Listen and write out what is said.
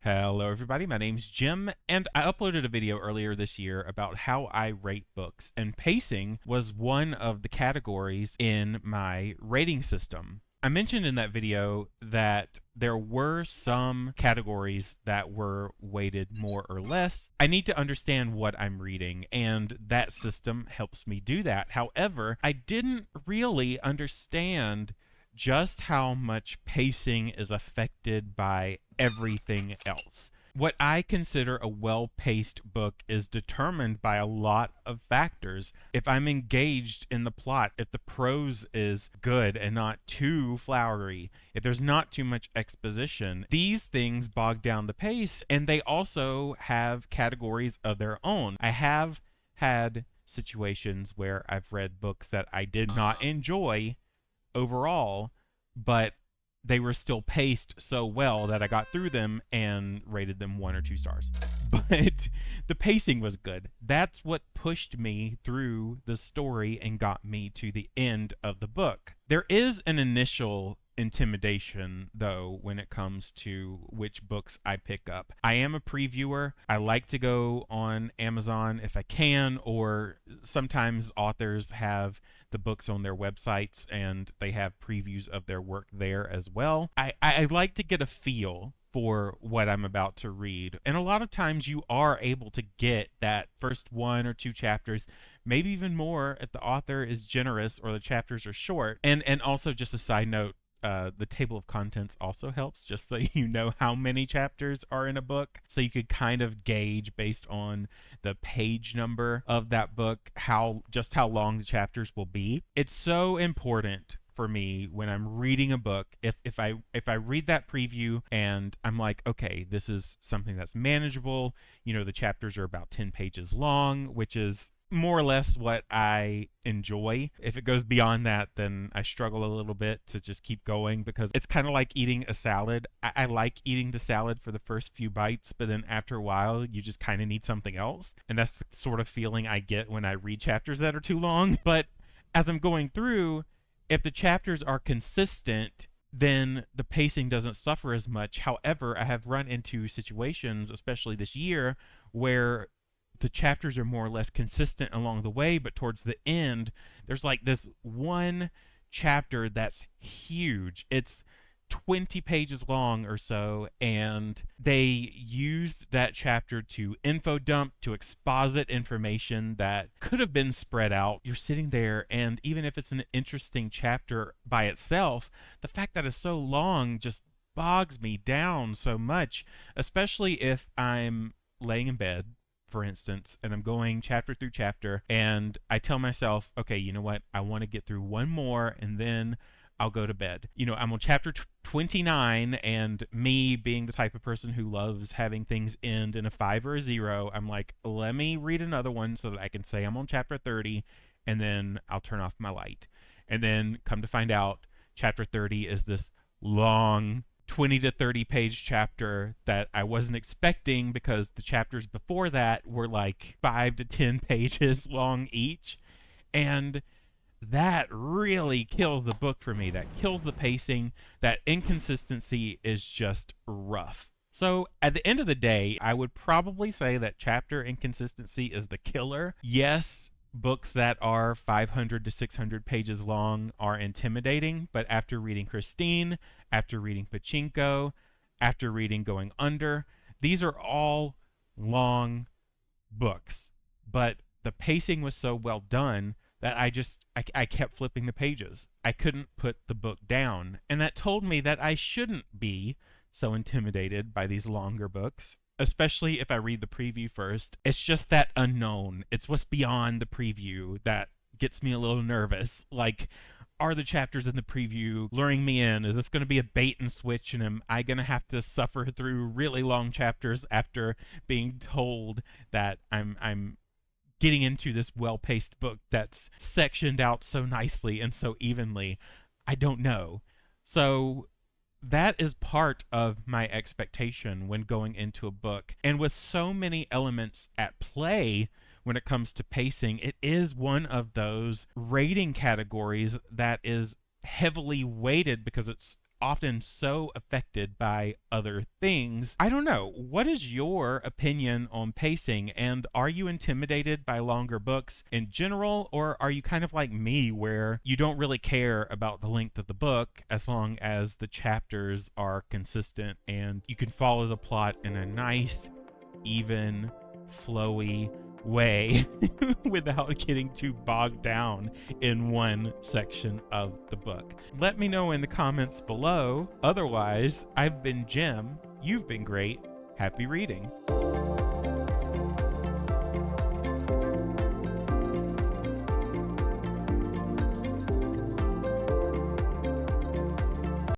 Hello everybody, my name's Jim, and I uploaded a video earlier this year about how I rate books, and pacing was one of the categories in my rating system. I mentioned in that video that there were some categories that were weighted more or less. I need to understand what I'm reading, and that system helps me do that. However, I didn't really understand just how much pacing is affected by everything else. What I consider a well-paced book is determined by a lot of factors. If I'm engaged in the plot, if the prose is good and not too flowery, if there's not too much exposition, these things bog down the pace, and they also have categories of their own. I have had situations where I've read books that I did not enjoy overall, but they were still paced so well that I got through them and rated them 1 or 2 stars. But the pacing was good. That's what pushed me through the story and got me to the end of the book. There is an initial intimidation, though, when it comes to which books I pick up. I am a previewer. I like to go on Amazon if I can, or sometimes authors have the books on their websites and they have previews of their work there as well. I like to get a feel for what I'm about to read. And a lot of times you are able to get that first 1 or 2 chapters, maybe even more if the author is generous or the chapters are short. And also, just a side note, the table of contents also helps, just so you know how many chapters are in a book, so you could kind of gauge based on the page number of that book how long the chapters will be. It's so important for me when I'm reading a book, if I read that preview and I'm like, okay, this is something that's manageable. You know, the chapters are about 10 pages long, which is more or less what I enjoy. If it goes beyond that, then I struggle a little bit to just keep going, because it's kind of like eating a salad. I like eating the salad for the first few bites, but then after a while, you just kind of need something else. And that's the sort of feeling I get when I read chapters that are too long. But as I'm going through, if the chapters are consistent, then the pacing doesn't suffer as much. However, I have run into situations, especially this year, where the chapters are more or less consistent along the way, but towards the end, there's like this one chapter that's huge. It's 20 pages long or so, and they used that chapter to info dump, to exposit information that could have been spread out. You're sitting there, and even if it's an interesting chapter by itself, the fact that it's so long just bogs me down so much, especially if I'm laying in bed, for instance, and I'm going chapter through chapter, and I tell myself, okay, you know what, I want to get through one more and then I'll go to bed. You know, I'm on chapter 29, and me being the type of person who loves having things end in a 5 or a 0, I'm like, let me read another one so that I can say I'm on chapter 30, and then I'll turn off my light. And then come to find out, chapter 30 is this long 20 to 30 page chapter that I wasn't expecting, because the chapters before that were like 5 to 10 pages long each. And that really kills the book for me. That kills the pacing. That inconsistency is just rough. So at the end of the day, I would probably say that chapter inconsistency is the killer. Yes, books that are 500 to 600 pages long are intimidating, but after reading Christine, after reading Pachinko, after reading Going Under, these are all long books, but the pacing was so well done that I kept flipping the pages. I couldn't put the book down, and that told me that I shouldn't be so intimidated by these longer books, especially if I read the preview first. It's just that unknown. It's what's beyond the preview that gets me a little nervous. Like, are the chapters in the preview luring me in? Is this going to be a bait and switch, and am I going to have to suffer through really long chapters after being told that I'm getting into this well-paced book that's sectioned out so nicely and so evenly? I don't know. So that is part of my expectation when going into a book. And with so many elements at play when it comes to pacing, it is one of those rating categories that is heavily weighted because it's often so affected by other things. I don't know. What is your opinion on pacing? And are you intimidated by longer books in general? Or are you kind of like me where you don't really care about the length of the book as long as the chapters are consistent and you can follow the plot in a nice, even, flowy way without getting too bogged down in one section of the book? Let me know in the comments below. Otherwise, I've been Jim. You've been great. Happy reading.